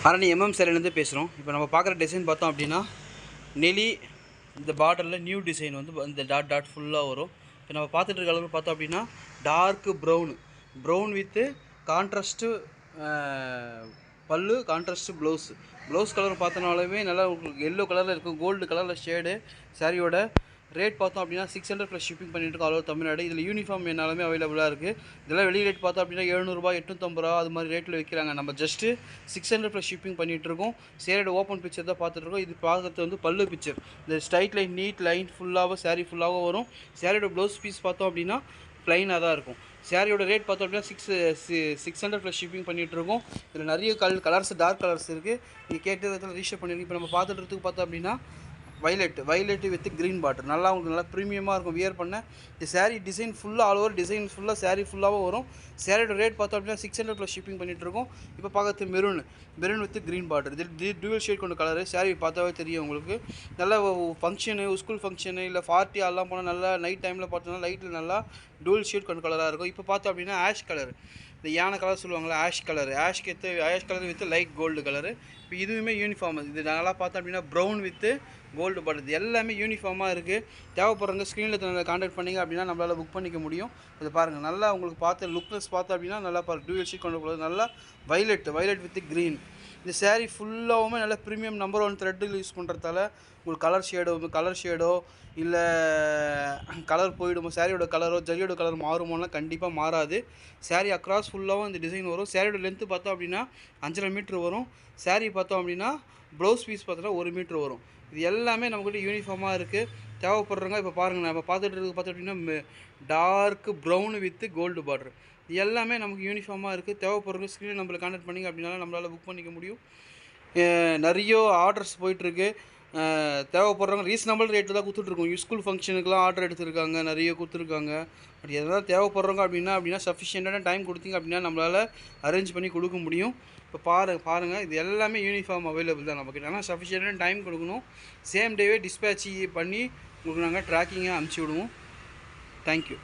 அரணி சேலையிலேருந்து பேசுகிறோம். இப்போ நம்ம பார்க்குற டிசைன் பார்த்தோம் அப்படின்னா நெளி இந்த பார்டரில் நியூ டிசைன் வந்து இந்த டாட் டாட் ஃபுல்லாக வரும். இப்போ நம்ம பார்த்துட்டு இருக்க அளவுக்கு பார்த்தோம் அப்படின்னா டார்க்கு ப்ரௌன் வித்து கான்ட்ராஸ்ட்டு பல்லு, கான்ட்ராஸ்ட்டு ப்ளவுஸ் கலர் பார்த்தனாலுமே நல்லா உங்களுக்கு எல்லோ கலரில் இருக்கும். கோல்டு கலரில் ஷேடு சாரியோட ரேட் பார்த்தோம் அப்படின்னா 600 ப்ளஸ் ஷிப்பிங் பண்ணிட்டு இருக்கோம் ஆல் ஓவர் தமிழ்நாடு. இதில் யூனிஃபார்ம் என்னாலுமே அவைலபிளாக இருக்குது. இதெல்லாம் வெளி ரேட் பார்த்தோம் அப்படின்னா 700 850 அது மாதிரி ரேட்டில் விற்கிறாங்க. நம்ம ஜஸ்ட்டு 600 ப்ளஸ் ஷிப்பிங் பண்ணிகிட்ருக்கோம். சேரியோட ஓப்பன் பிக்சர் தான் பார்த்துட்ருக்கோம். இது பார்க்குறது வந்து பல்லு பிக்சர். இந்த ஸ்ட்ரைட் லைன் நீட் லைன் ஃபுல்லாக சாரீ ஃபுல்லாக வரும். சேரியோட ப்ளவுஸ் பீஸ் பார்த்தோம் அப்படின்னா ப்ளைனாக தான் இருக்கும். சேரியோட ரேட் பார்த்தோம் அப்படின்னா 600 ப்ளஸ் ஷிப்பிங் பண்ணிகிட்ருக்கோம். இதில் நிறைய கலர்ஸ் டார்க் கலர்ஸ் இருக்குது. நீங்கள் கேட்ட விதத்தில் ரீஷர் பண்ணியிருக்கோம். இப்போ நம்ம பார்த்துட்டு பார்த்தோம் அப்படின்னா வைலெட் வித் க்ரீன் பார்டர் நல்லா உங்களுக்கு நல்லா ப்ரீமியமாக இருக்கும் வியர் பண்ண. இந்த சாரீ டிசைன் ஃபுல்லாக ஆல் ஓவர் டிசைன் ஃபுல்லாக சாரீ ஃபுல்லாக வரும். சாரியோட ரேட் பார்த்தோம் அப்படின்னா 600 ப்ளஸ் ஷிப்பிங் பண்ணிகிட்ருக்கோம். இப்போ பார்க்கறது மெரூன் வித் க்ரீன் பார்டர். இது டூவல் ஷேட் கொண்ட கலரு. சாரீ பார்த்தாவே தெரியும் உங்களுக்கு. நல்லா ஃபங்க்ஷனு ஸ்கூல் ஃபங்க்ஷனு இல்லை பார்ட்டி அதெல்லாம் போனால் நல்லா நைட் டைமில் பார்த்தோம்னா லைட்டில் நல்லா டூவல் ஷேட் கொண்ட கலராக இருக்கும். இப்போ பார்த்தோம் அப்படின்னா ஆஷ் கலர், இந்த யானை கலர் சொல்லுவாங்களா, ash colour with light gold colour. இப்போ இதுவுமே யூனிஃபார்ம். இது நல்லா பார்த்தோம் அப்படின்னா ப்ரௌன் வித்து கோல்டு பார்டர். இது எல்லாமே யூனிஃபார்மாக இருக்குது. தேவைப்படுறவங்க ஸ்க்ரீனில் கான்டாக்ட் பண்ணிங்க அப்படின்னா நம்மளால் புக் பண்ணிக்க முடியும். இது பாருங்கள் நல்லா உங்களுக்கு பார்த்து லுக்னஸ் பார்த்தோம் அப்படின்னா நல்லா டூவல் ஷீட் கொண்டு போகிறது. நல்லா வைலெட் வித் க்ரீன். இந்த சாரீ ஃபுல்லாகவுமே நல்லா ப்ரீமியம் நம்பர் 1 த்ரெட்டில் யூஸ் பண்ணுறதால உங்களுக்கு கலர் ஷேடோ இல்லை கலர் போயிடுமோ, சாரியோட கலரோ ஜரியோட கலர் மாறுமோலாம் கண்டிப்பாக மாறாது. சாரீ அக்ராஸ் ஃபுல்லாகவும் இந்த டிசைன் வரும். சாரியோட லென்த்து பார்த்தோம் அப்படின்னா 5.5 மீட்ரு வரும். சாரீ பார்த்தோம் அப்படின்னா ப்ளவுஸ் பீஸ் பார்த்தோன்னா 1 மீட்ரு வரும். இது எல்லாமே நம்மக்கிட்ட யூனிஃபார்மாக இருக்குது. தேவைப்படுறவங்க இப்போ பாருங்கள், நம்ம பார்த்தோம் அப்படின்னா dark brown with gold border. இது எல்லாமே நமக்கு யூனிஃபார்மாக இருக்குது. தேவைப்படுறவங்க ஸ்க்ரீனில் நம்மளை கான்டாக்ட் பண்ணிங்க அப்படின்னாலும் நம்மளால் புக் பண்ணிக்க முடியும். நிறைய ஆர்டர்ஸ் போயிட்டுருக்கு. தேவைப்படுறவங்க ரீசனபிள் ரேட்டு தான் கொடுத்துட்ருக்கோம். ஸ்கூல் ஃபங்க்ஷனுக்குலாம் ஆர்டர் எடுத்துருக்காங்க, நிறைய கொடுத்துருக்காங்க. பட் எதாவது தேவைப்படுறவங்க அப்படின்னா சஃபிஷியண்டான டைம் கொடுத்தீங்க அப்படின்னா நம்மளால் அரேஞ்ச் பண்ணி கொடுக்க முடியும். இப்போ பாருங்கள் இது எல்லாமே யூனிஃபார்ம் அவைலபிள் தான் நமக்கு. ஆனால் சஃபிஷியண்டான டைம் கொடுக்கணும். சேம் டேவே டிஸ்பேட்ச் பண்ணி உங்களுக்கு நாங்கள் ட்ராக்கிங்காக அனுப்பிச்சி விடுவோம். தேங்க்யூ.